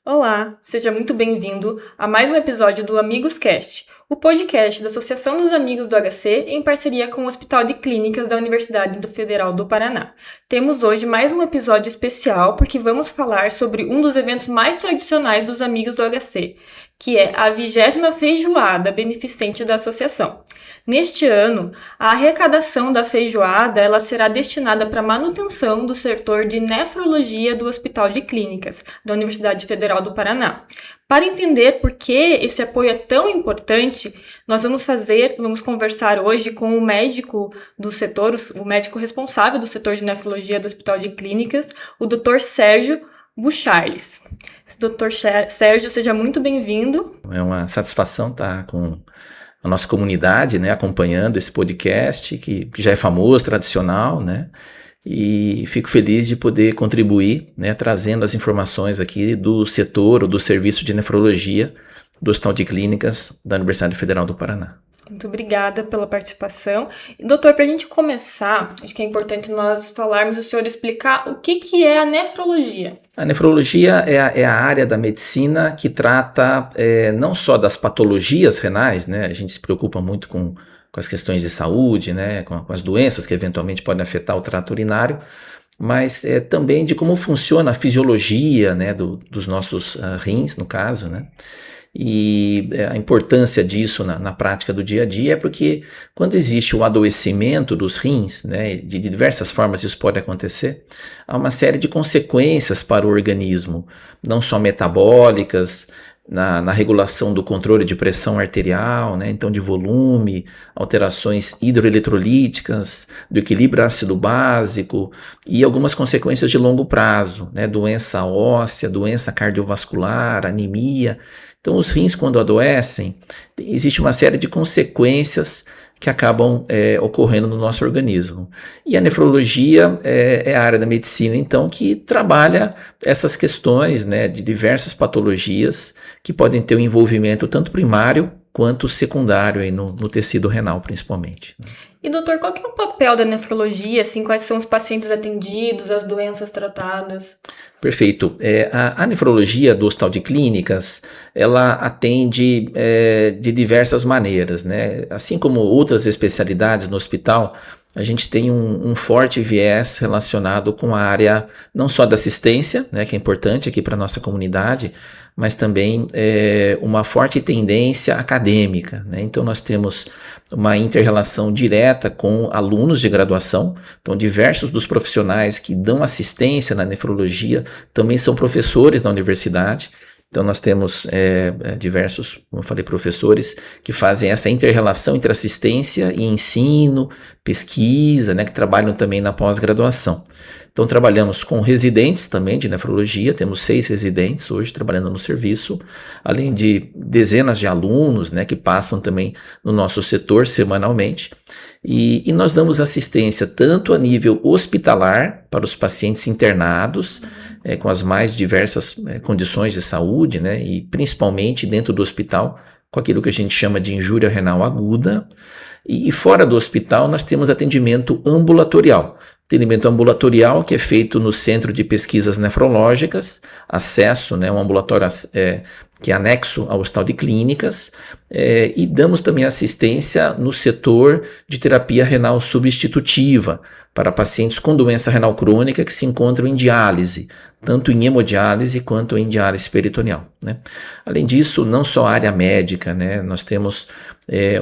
Olá, seja muito bem-vindo a mais um episódio do Amigos Cast, o podcast da Associação dos Amigos do HC em parceria com o Hospital de Clínicas da Universidade Federal do Paraná. Temos hoje mais um episódio especial porque vamos falar sobre um dos eventos mais tradicionais dos Amigos do HC, que é a 20ª Feijoada Beneficente da Associação. Neste ano, a arrecadação da feijoada ela será destinada para a manutenção do setor de nefrologia do Hospital de Clínicas da Universidade Federal do Paraná. Para entender por que esse apoio é tão importante, nós vamos conversar hoje com o médico do setor, o médico responsável do setor de nefrologia do Hospital de Clínicas, o Dr. Sérgio Bucharles. Dr. Sérgio, seja muito bem-vindo. É uma satisfação estar com a nossa comunidade, né, acompanhando esse podcast que já é famoso, tradicional, né? E fico feliz de poder contribuir, né, trazendo as informações aqui do setor ou do serviço de nefrologia do Hospital de Clínicas da Universidade Federal do Paraná. Muito obrigada pela participação. E, doutor, para a gente começar, acho que é importante nós falarmos, o senhor explicar o que é a nefrologia. A nefrologia é a área da medicina que trata não só das patologias renais, né? A gente se preocupa muito com as questões de saúde, né, com as doenças que eventualmente podem afetar o trato urinário, mas também de como funciona a fisiologia, né, dos nossos rins, no caso, né, e a importância disso na prática do dia a dia é porque quando existe o adoecimento dos rins, né, de diversas formas isso pode acontecer, há uma série de consequências para o organismo, não só metabólicas, na regulação do controle de pressão arterial, né, então de volume, alterações hidroeletrolíticas, do equilíbrio ácido básico e algumas consequências de longo prazo, né, doença óssea, doença cardiovascular, anemia. Então os rins quando adoecem, existe uma série de consequências que acabam ocorrendo no nosso organismo. E a nefrologia é a área da medicina, então, que trabalha essas questões, né, de diversas patologias que podem ter um envolvimento tanto primário quanto secundário aí no tecido renal, principalmente. E, doutor, qual que é o papel da nefrologia? Assim, quais são os pacientes atendidos, as doenças tratadas? Perfeito. A nefrologia do Hospital de Clínicas, ela atende de diversas maneiras, né? Assim como outras especialidades no hospital, a gente tem um forte viés relacionado com a área não só da assistência, né, que é importante aqui para a nossa comunidade, mas também uma forte tendência acadêmica, né? Então nós temos uma inter-relação direta com alunos de graduação, então diversos dos profissionais que dão assistência na nefrologia também são professores da universidade. Então nós temos diversos, como eu falei, professores que fazem essa inter-relação entre assistência e ensino, pesquisa, né, que trabalham também na pós-graduação. Então trabalhamos com residentes também de nefrologia, temos 6 residentes hoje trabalhando no serviço, além de dezenas de alunos, né, que passam também no nosso setor semanalmente. E nós damos assistência tanto a nível hospitalar para os pacientes internados, com as mais diversas condições de saúde, né, e principalmente dentro do hospital, com aquilo que a gente chama de injúria renal aguda. E fora do hospital nós temos atendimento ambulatorial. Atendimento ambulatorial que é feito no Centro de Pesquisas Nefrológicas, acesso, né, um ambulatório que é anexo ao Hospital de Clínicas, e damos também assistência no setor de terapia renal substitutiva para pacientes com doença renal crônica que se encontram em diálise, tanto em hemodiálise quanto em diálise peritoneal, né? Além disso, não só a área médica, né, nós temos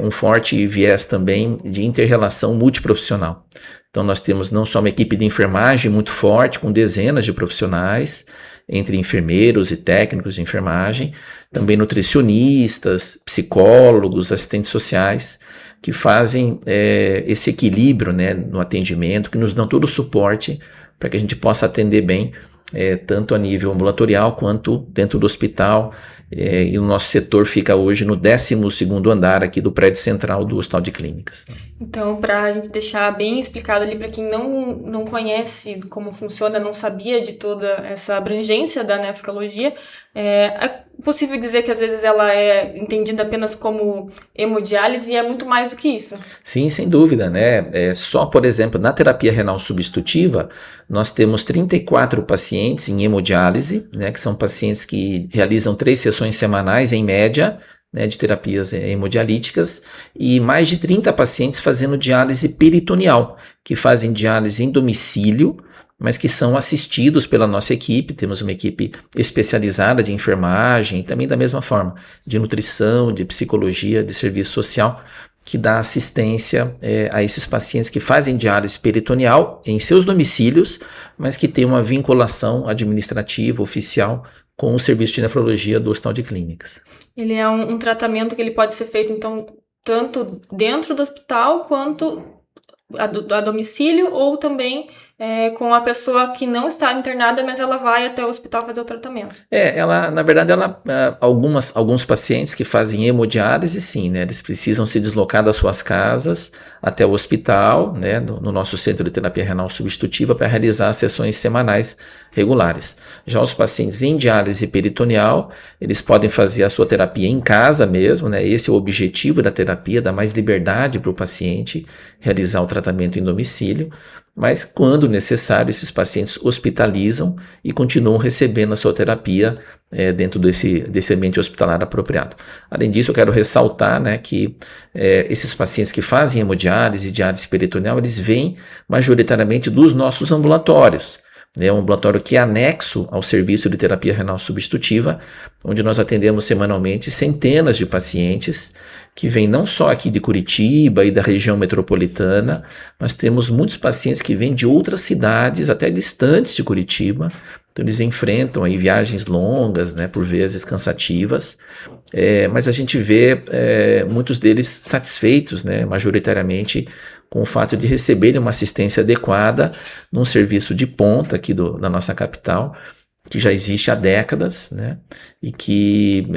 um forte viés também de inter-relação multiprofissional. Então nós temos não só uma equipe de enfermagem muito forte, com dezenas de profissionais, entre enfermeiros e técnicos de enfermagem, também nutricionistas, psicólogos, assistentes sociais, que fazem esse equilíbrio, né, no atendimento, que nos dão todo o suporte para que a gente possa atender bem, tanto a nível ambulatorial quanto dentro do hospital. E o nosso setor fica hoje no 12º andar aqui do prédio central do Hospital de Clínicas. Então, para a gente deixar bem explicado ali para quem não conhece como funciona, não sabia de toda essa abrangência da nefrologia, é possível dizer que às vezes ela é entendida apenas como hemodiálise e é muito mais do que isso. Sim, sem dúvida, né? Só, por exemplo, na terapia renal substitutiva, nós temos 34 pacientes em hemodiálise, né? Que são pacientes que realizam 3 sessões semanais em média, né, de terapias hemodialíticas, e mais de 30 pacientes fazendo diálise peritoneal, que fazem diálise em domicílio, mas que são assistidos pela nossa equipe. Temos uma equipe especializada de enfermagem, e também da mesma forma, de nutrição, de psicologia, de serviço social, que dá assistência a esses pacientes que fazem diálise peritoneal em seus domicílios, mas que tem uma vinculação administrativa, oficial, com o serviço de nefrologia do Hospital de Clínicas. Ele é um tratamento que ele pode ser feito, então, tanto dentro do hospital quanto a domicílio, ou também com a pessoa que não está internada, mas ela vai até o hospital fazer o tratamento. Na verdade, alguns pacientes que fazem hemodiálise, sim, né, eles precisam se deslocar das suas casas até o hospital, né, no nosso centro de terapia renal substitutiva, para realizar sessões semanais regulares. Já os pacientes em diálise peritoneal, eles podem fazer a sua terapia em casa mesmo, né, esse é o objetivo da terapia, dar mais liberdade para o paciente realizar o tratamento em domicílio, mas quando necessário, esses pacientes hospitalizam e continuam recebendo a sua terapia dentro desse ambiente hospitalar apropriado. Além disso, eu quero ressaltar, né, que esses pacientes que fazem hemodiálise e diálise peritoneal, eles vêm majoritariamente dos nossos ambulatórios. É um ambulatório que é anexo ao serviço de terapia renal substitutiva, onde nós atendemos semanalmente centenas de pacientes que vêm não só aqui de Curitiba e da região metropolitana, mas temos muitos pacientes que vêm de outras cidades, até distantes de Curitiba. Então eles enfrentam aí viagens longas, né, por vezes cansativas, mas a gente vê muitos deles satisfeitos, né, majoritariamente com o fato de receberem uma assistência adequada num serviço de ponta aqui da nossa capital, que já existe há décadas, né, e que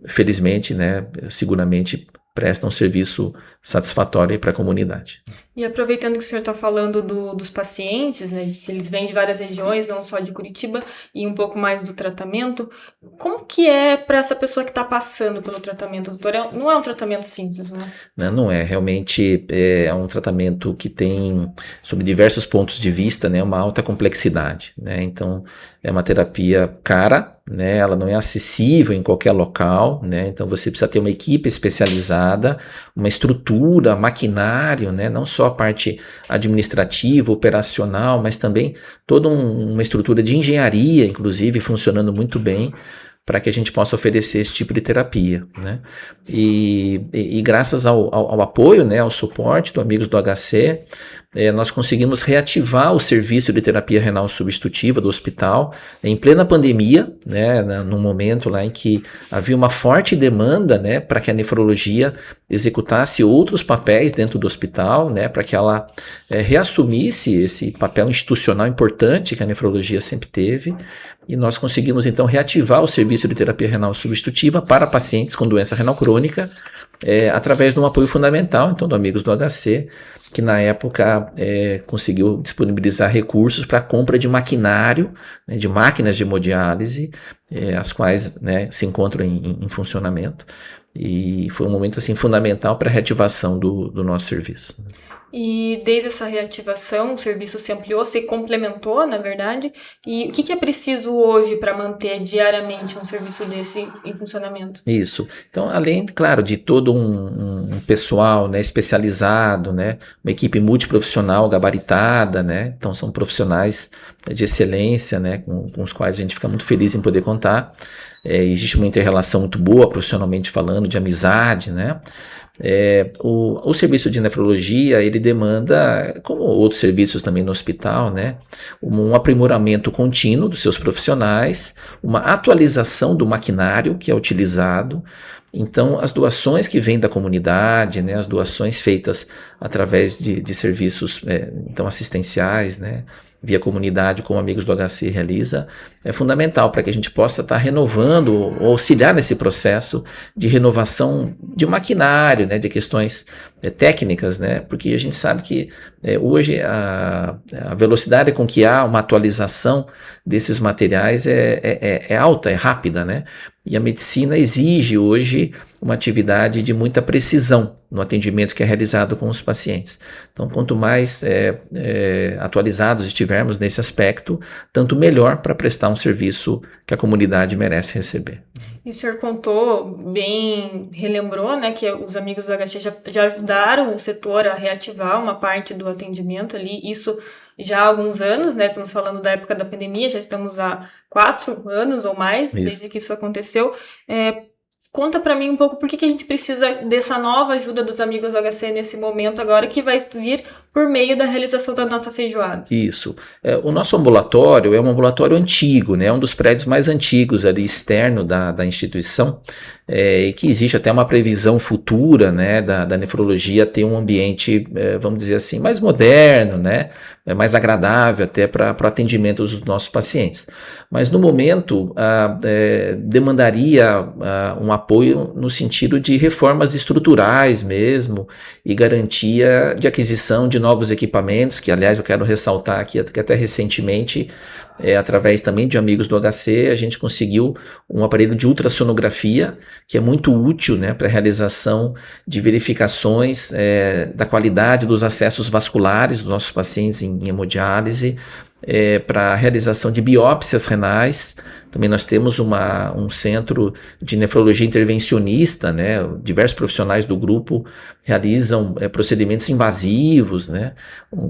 felizmente, né, seguramente presta um serviço satisfatório para a comunidade. E aproveitando que o senhor está falando dos pacientes, né, que eles vêm de várias regiões, não só de Curitiba, e um pouco mais do tratamento, como que é para essa pessoa que está passando pelo tratamento, doutor? Não é um tratamento simples, né? Não é, realmente é um tratamento que tem, sob diversos pontos de vista, né, uma alta complexidade, né? Então é uma terapia cara, né, ela não é acessível em qualquer local, né, então você precisa ter uma equipe especializada, uma estrutura, maquinário, né, não só a parte administrativa, operacional, mas também toda uma estrutura de engenharia, inclusive, funcionando muito bem, para que a gente possa oferecer esse tipo de terapia, né? E graças ao apoio, né, ao suporte do Amigos do HC, nós conseguimos reativar o serviço de terapia renal substitutiva do hospital em plena pandemia, né, num momento lá em que havia uma forte demanda, né, para que a nefrologia executasse outros papéis dentro do hospital, né, para que ela reassumisse esse papel institucional importante que a nefrologia sempre teve, e nós conseguimos então reativar o serviço de terapia renal substitutiva para pacientes com doença renal crônica, através de um apoio fundamental, então, do Amigos do HC, que na época conseguiu disponibilizar recursos para a compra de maquinário, né, de máquinas de hemodiálise, as quais, né, se encontram em funcionamento, e foi um momento assim, fundamental para a reativação do nosso serviço. E desde essa reativação, o serviço se ampliou, se complementou, na verdade. E o que é preciso hoje para manter diariamente um serviço desse em funcionamento? Isso. Então, além, claro, de todo um pessoal, né, especializado, né, uma equipe multiprofissional gabaritada, né, então são profissionais de excelência, né, com os quais a gente fica muito feliz em poder contar. Existe uma inter-relação muito boa, profissionalmente falando, de amizade, né? O serviço de nefrologia, ele demanda, como outros serviços também no hospital, né, um aprimoramento contínuo dos seus profissionais, uma atualização do maquinário que é utilizado. Então, as doações que vêm da comunidade, né, as doações feitas através de serviços então assistenciais, né, via comunidade, como Amigos do HC realiza, é fundamental para que a gente possa estar renovando ou auxiliar nesse processo de renovação de maquinário, né, de questões técnicas, né, porque a gente sabe que hoje a velocidade com que há uma atualização desses materiais é alta, é rápida, né, e a medicina exige hoje uma atividade de muita precisão no atendimento que é realizado com os pacientes. Então, quanto mais atualizados estivermos nesse aspecto, tanto melhor para prestar um serviço que a comunidade merece receber. E o senhor contou, bem relembrou, né, que os amigos do HC já ajudaram o setor a reativar uma parte do atendimento ali, isso já há alguns anos, né, estamos falando da época da pandemia, já estamos há 4 anos ou mais, desde que isso aconteceu. Conta para mim um pouco por que a gente precisa dessa nova ajuda dos amigos do HC nesse momento agora, que vai vir por meio da realização da nossa feijoada. Isso. O nosso ambulatório é um ambulatório antigo, né? Um dos prédios mais antigos ali externo da instituição, e que existe até uma previsão futura, né, da nefrologia ter um ambiente, vamos dizer assim, mais moderno, né, mais agradável até para o atendimento dos nossos pacientes. Mas no momento demandaria um apoio no sentido de reformas estruturais mesmo e garantia de aquisição de novos equipamentos, que aliás eu quero ressaltar aqui que até recentemente, através também de amigos do HC, a gente conseguiu um aparelho de ultrassonografia que é muito útil, né, para a realização de verificações da qualidade dos acessos vasculares dos nossos pacientes em hemodiálise, para a realização de biópsias renais. Também nós temos um centro de nefrologia intervencionista, né? Diversos profissionais do grupo realizam procedimentos invasivos, né?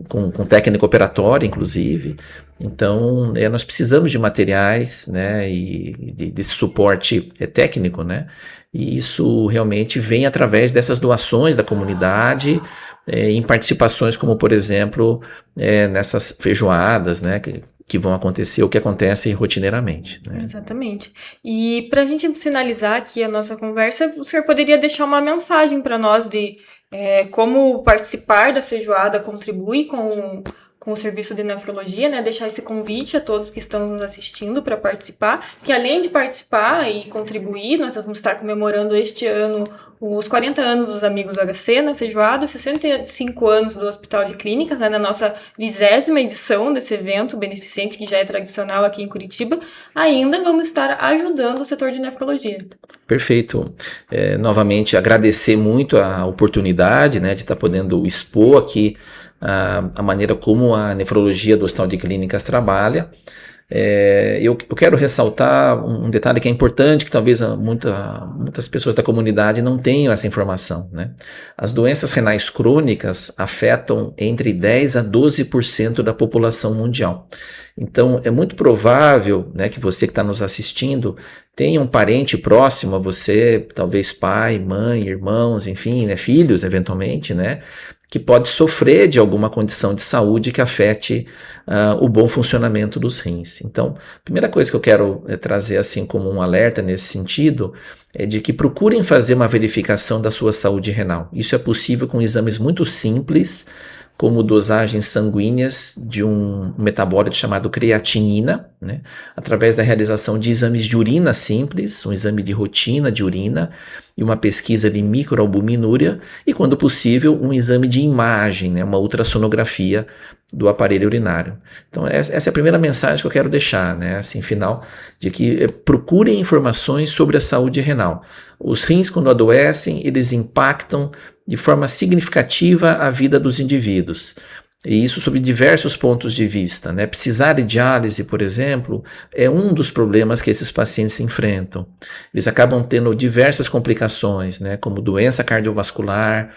Com técnica operatória, inclusive. Então, nós precisamos de materiais, né? E desse suporte técnico, né? E isso realmente vem através dessas doações da comunidade, em participações como, por exemplo, nessas feijoadas, né, que vão acontecer, ou que acontecem rotineiramente. Né? Exatamente. E para a gente finalizar aqui a nossa conversa, o senhor poderia deixar uma mensagem para nós de como participar da feijoada contribui com o serviço de nefrologia, né? Deixar esse convite a todos que estão nos assistindo para participar, que além de participar e contribuir, nós vamos estar comemorando este ano os 40 anos dos Amigos do HC na feijoada, 65 anos do Hospital de Clínicas, né, na nossa 20ª edição desse evento beneficente, que já é tradicional aqui em Curitiba. Ainda vamos estar ajudando o setor de nefrologia. Perfeito. Novamente, agradecer muito a oportunidade, né, de estar podendo expor aqui a maneira como a nefrologia do Hospital de Clínicas trabalha. Eu quero ressaltar um detalhe que é importante, que talvez muitas pessoas da comunidade não tenham essa informação, né? As doenças renais crônicas afetam entre 10% a 12% da população mundial. Então, é muito provável, né, que você que está nos assistindo tenha um parente próximo a você, talvez pai, mãe, irmãos, enfim, né, filhos, eventualmente, né, que pode sofrer de alguma condição de saúde que afete o bom funcionamento dos rins. Então, a primeira coisa que eu quero trazer assim como um alerta nesse sentido é de que procurem fazer uma verificação da sua saúde renal. Isso é possível com exames muito simples, como dosagens sanguíneas de um metabólito chamado creatinina, né, através da realização de exames de urina simples, um exame de rotina de urina e uma pesquisa de microalbuminúria e, quando possível, um exame de imagem, né, uma ultrassonografia do aparelho urinário. Então, essa é a primeira mensagem que eu quero deixar, né, assim, final, de que procurem informações sobre a saúde renal. Os rins, quando adoecem, eles impactam de forma significativa a vida dos indivíduos. E isso sob diversos pontos de vista, né? Precisar de diálise, por exemplo, é um dos problemas que esses pacientes enfrentam. Eles acabam tendo diversas complicações, né? Como doença cardiovascular,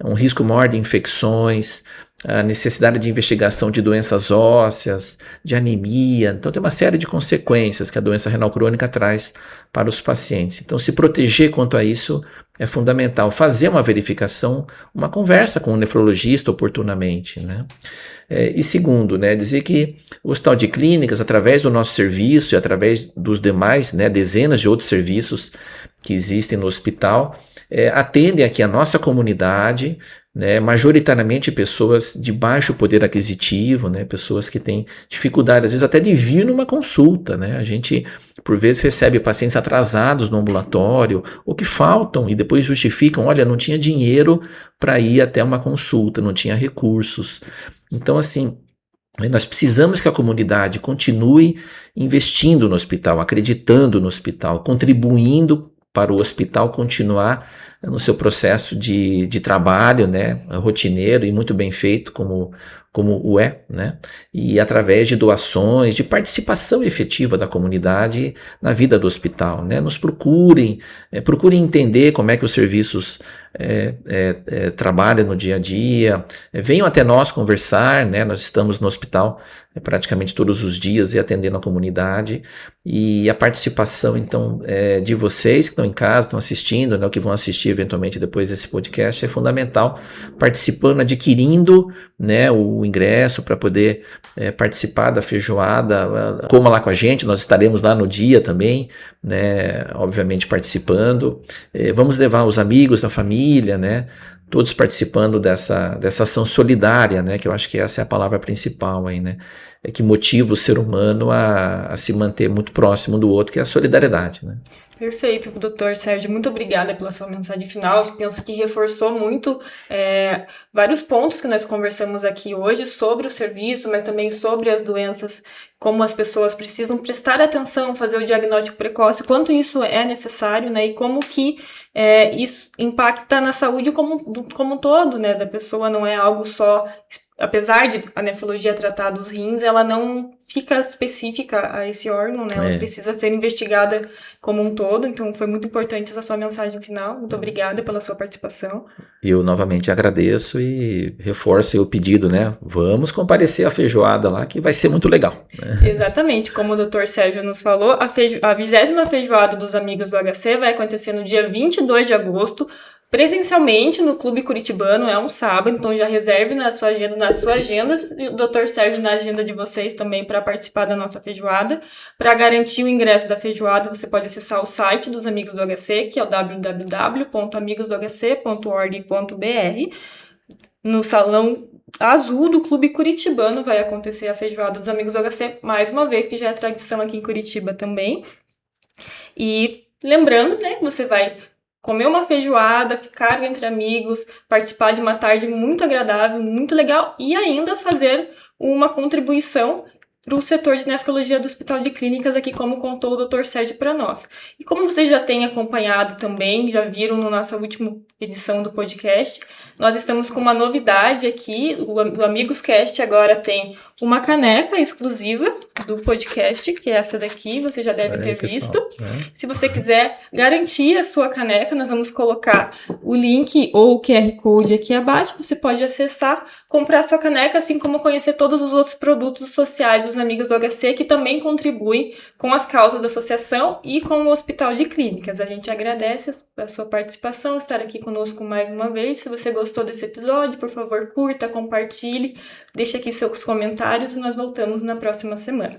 um risco maior de infecções, a necessidade de investigação de doenças ósseas, de anemia. Então tem uma série de consequências que a doença renal crônica traz para os pacientes. Então se proteger quanto a isso é fundamental. Fazer uma verificação, uma conversa com o nefrologista oportunamente, né? E segundo, né, dizer que o Hospital de Clínicas, através do nosso serviço e através dos demais, né, dezenas de outros serviços que existem no hospital, atendem aqui a nossa comunidade né, majoritariamente pessoas de baixo poder aquisitivo, né, pessoas que têm dificuldade, às vezes até de vir numa consulta, né, a gente por vezes recebe pacientes atrasados no ambulatório, ou que faltam e depois justificam, olha, não tinha dinheiro para ir até uma consulta, não tinha recursos. Então, assim, nós precisamos que a comunidade continue investindo no hospital, acreditando no hospital, contribuindo para o hospital continuar no seu processo de trabalho, né, rotineiro e muito bem feito, como o é, né, e através de doações, de participação efetiva da comunidade na vida do hospital, né, nos procurem entender como é que os serviços trabalham no dia a dia, venham até nós conversar, né, nós estamos no hospital praticamente todos os dias e atendendo a comunidade, e a participação então de vocês que estão em casa, estão assistindo, né, ou que vão assistir eventualmente depois desse podcast é fundamental, participando, adquirindo, né, o ingresso para poder participar da feijoada, coma lá com a gente, nós estaremos lá no dia também, né, obviamente participando, vamos levar os amigos, a família, né, todos participando dessa ação solidária, né, que eu acho que essa é a palavra principal aí, né, que motiva o ser humano a se manter muito próximo do outro, que é a solidariedade, né. Perfeito, doutor Sérgio, muito obrigada pela sua mensagem final. Eu penso que reforçou muito vários pontos que nós conversamos aqui hoje sobre o serviço, mas também sobre as doenças, como as pessoas precisam prestar atenção, fazer o diagnóstico precoce, quanto isso é necessário, né, e como que isso impacta na saúde como um todo, né, da pessoa, não é algo só. Apesar de a nefrologia tratar dos rins, ela não fica específica a esse órgão, né? Ela precisa ser investigada como um todo. Então, foi muito importante essa sua mensagem final. Muito obrigada pela sua participação. Eu novamente agradeço e reforço o pedido, né? Vamos comparecer à feijoada lá, que vai ser muito legal. Exatamente. Como o Dr. Sérgio nos falou, a 20ª feijoada dos Amigos do HC vai acontecer no dia 22 de agosto, presencialmente no Clube Curitibano, é um sábado, então já reserve nas suas agendas, e o Dr. Sérgio na agenda de vocês também para participar da nossa feijoada. Para garantir o ingresso da feijoada, você pode acessar o site dos Amigos do HC, que é o www.amigosdohc.org.br. No Salão Azul do Clube Curitibano vai acontecer a feijoada dos Amigos do HC, mais uma vez, que já é tradição aqui em Curitiba também. E lembrando, né, que você vai comer uma feijoada, ficar entre amigos, participar de uma tarde muito agradável, muito legal e ainda fazer uma contribuição para o setor de nefrologia do Hospital de Clínicas, aqui como contou o Dr. Sérgio para nós. E como vocês já têm acompanhado também, já viram na nossa última edição do podcast, nós estamos com uma novidade aqui, o Amigos Cast agora tem uma caneca exclusiva do podcast, que é essa daqui, você já deve ter visto. Se você quiser garantir a sua caneca, nós vamos colocar o link ou o QR Code aqui abaixo, você pode acessar, comprar a sua caneca, assim como conhecer todos os outros produtos sociais dos Amigos do HC, que também contribuem com as causas da associação e com o Hospital de Clínicas. A gente agradece a sua participação, estar aqui conosco mais uma vez. Se você gostou desse episódio, por favor, curta, compartilhe, deixe aqui seus comentários e nós voltamos na próxima semana.